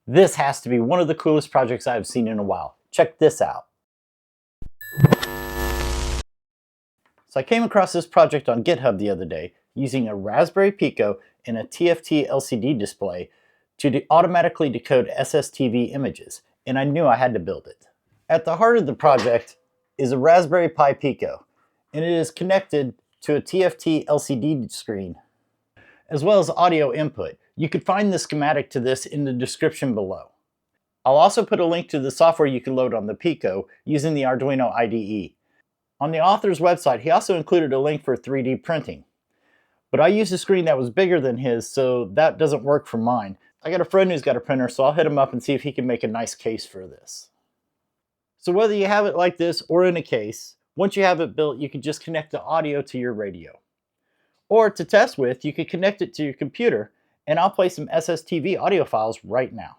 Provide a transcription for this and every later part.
This has to be one of the coolest projects I've seen in a while. Check this out. So I came across this project on GitHub the other day using a Raspberry Pico and a TFT LCD display to automatically decode SSTV images, and I knew I had to build it. At the heart of the project is a Raspberry Pi Pico, and it is connected to a TFT LCD screen, as well as audio input. You could find the schematic to this in the description below. I'll also put a link to the software you can load on the Pico using the Arduino IDE. On the author's website, he also included a link for 3D printing. But I used a screen that was bigger than his, so that doesn't work for mine. I got a friend who's got a printer, so I'll hit him up and see if he can make a nice case for this. So whether you have it like this or in a case, once you have it built, you can just connect the audio to your radio. Or to test with, you could connect it to your computer, and I'll play some SSTV audio files right now.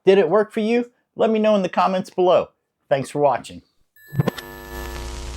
Did it work for you? Let me know in the comments below. Thanks for watching.